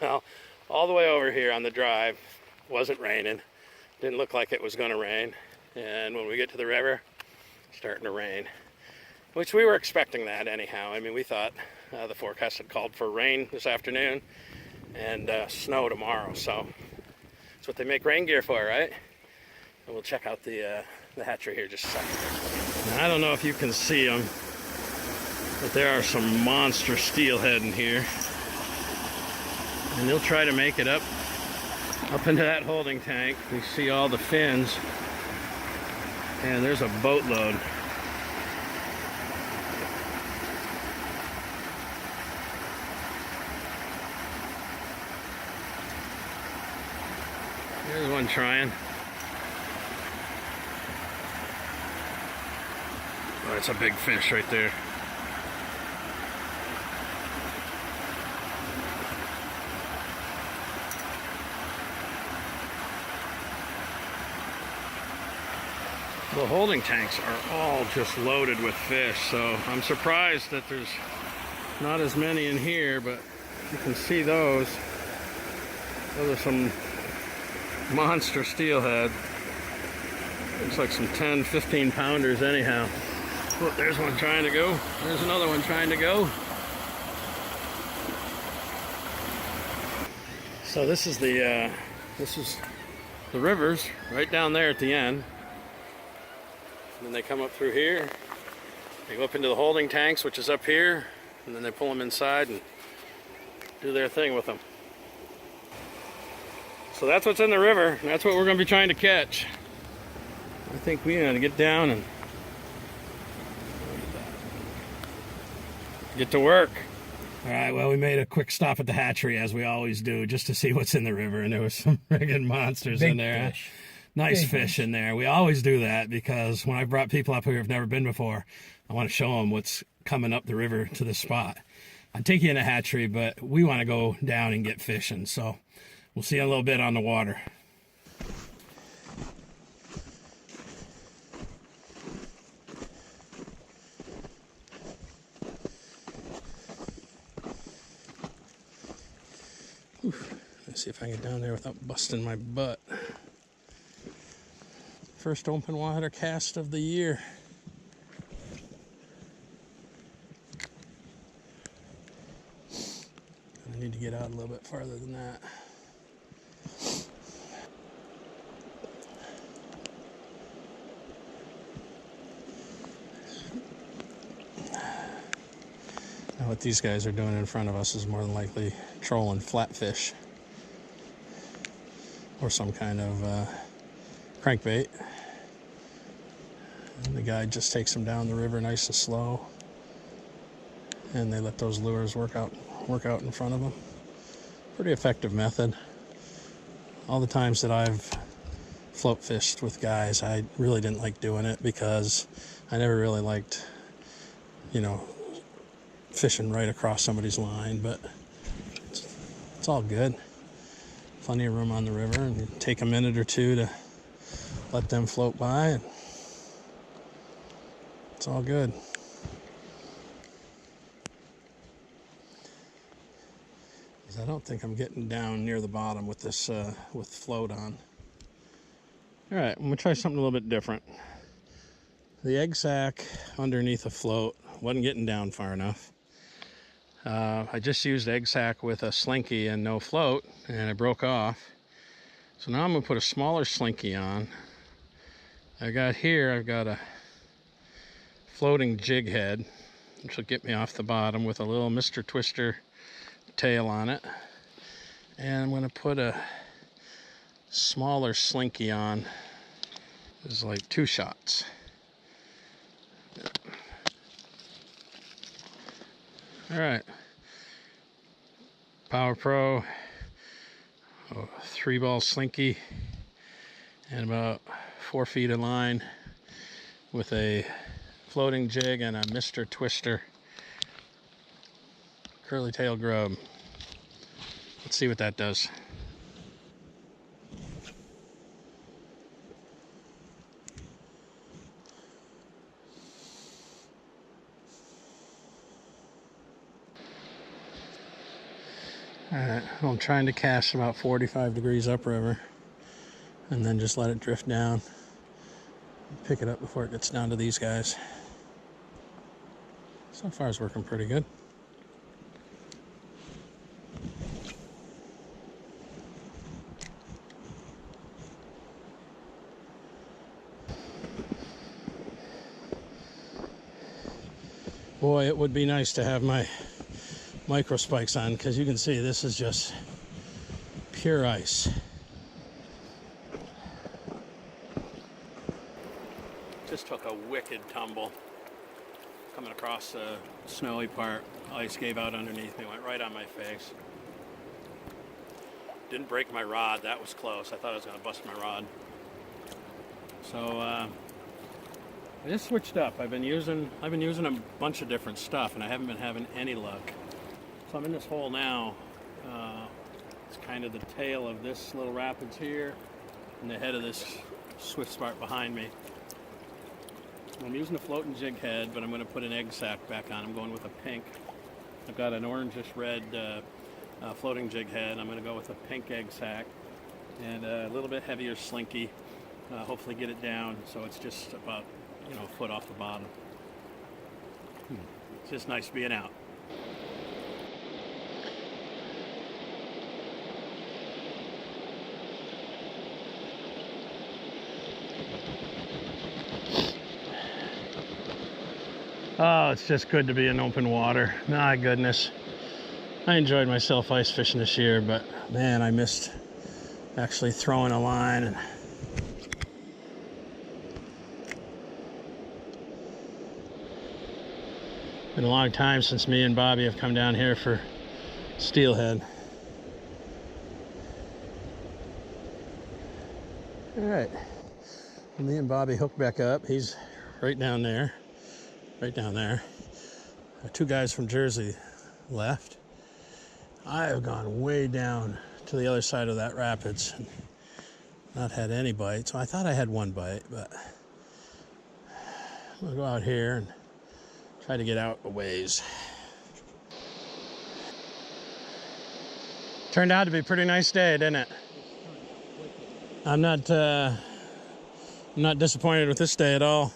Well, all the way over here on the drive, wasn't raining. Didn't look like it was going to rain. And when we get to the river, it's starting to rain. Which we were expecting that anyhow. I mean, we thought the forecast had called for rain this afternoon and snow tomorrow. So that's what they make rain gear for, right? And we'll check out the hatchery here just a second. Now, I don't know if you can see them, but there are some monster steelhead in here. And they'll try to make it up into that holding tank. You see all the fins, and there's a boatload. There's one trying. Oh, it's a big fish right there. The holding tanks are all just loaded with fish, so I'm surprised that there's not as many in here, but you can see those. Those are some monster steelhead. Looks like some 10, 15 pounders anyhow. Look, there's one trying to go. There's another one trying to go. So this is the rivers right down there at the end. And then they come up through here. They go up into the holding tanks, which is up here, and then they pull them inside and do their thing with them. So that's what's in the river, and that's what we're going to be trying to catch. I think we got to get down and get to work. All right, well, we made a quick stop at the hatchery, as we always do, just to see what's in the river, and there was some friggin' monsters in there. Fish. Nice fish in there. We always do that because when I brought people up here who've never been before, I want to show them what's coming up the river to this spot. I'd take you in a hatchery, but we want to go down and get fishing, so we'll see you in a little bit on the water. Let's see if I can get down there without busting my butt. First open water cast of the year. I need to get out a little bit farther than that. Now what these guys are doing in front of us is more than likely trolling flatfish or some kind of crankbait. And the guy just takes them down the river nice and slow, and they let those lures work out in front of them. Pretty effective method. All the times that I've float fished with guys, I really didn't like doing it because I never really liked, fishing right across somebody's line, but it's all good. Plenty of room on the river, and take a minute or two to let them float by, and it's all good. I don't think I'm getting down near the bottom with this with float on. All right, I'm gonna try something a little bit different. The egg sac underneath the float wasn't getting down far enough. I just used egg sac with a slinky and no float, and it broke off. So now I'm gonna put a smaller slinky on. I've got a floating jig head, which will get me off the bottom with a little Mr. Twister tail on it. And I'm gonna put a smaller slinky on. It's like 2 shots. All right, Power Pro, 3-ball slinky, and about 4 feet of line with a floating jig and a Mr. Twister curly tail grub. Let's see what that does. Alright, I'm trying to cast about 45 degrees upriver and then just let it drift down. Pick it up before it gets down to these guys. So far it's working pretty good. Boy, it would be nice to have my micro spikes on, because you can see this is just pure ice. Just took a wicked tumble coming across the snowy part. Ice gave out underneath me, went right on my face. Didn't break my rod, that was close. I thought I was going to bust my rod. So I just switched up. I've been using a bunch of different stuff, and I haven't been having any luck. So I'm in this hole now. It's kind of the tail of this little rapids here, and the head of this swift smart behind me. I'm using a floating jig head, but I'm going to put an egg sac back on. I'm going with a pink. I've got an orangish red floating jig head. I'm going to go with a pink egg sac and a little bit heavier slinky. Hopefully get it down so it's just about a foot off the bottom. It's just nice being out. Oh, it's just good to be in open water. My goodness. I enjoyed myself ice fishing this year, but man, I missed actually throwing a line. And been a long time since me and Bobby have come down here for steelhead. All right, me and Bobby hook back up. He's right down there. Right down there. Two guys from Jersey left. I have gone way down to the other side of that rapids and not had any bite. So I thought I had one bite, but I'm gonna go out here and try to get out a ways. Turned out to be a pretty nice day, didn't it? I'm not disappointed with this day at all.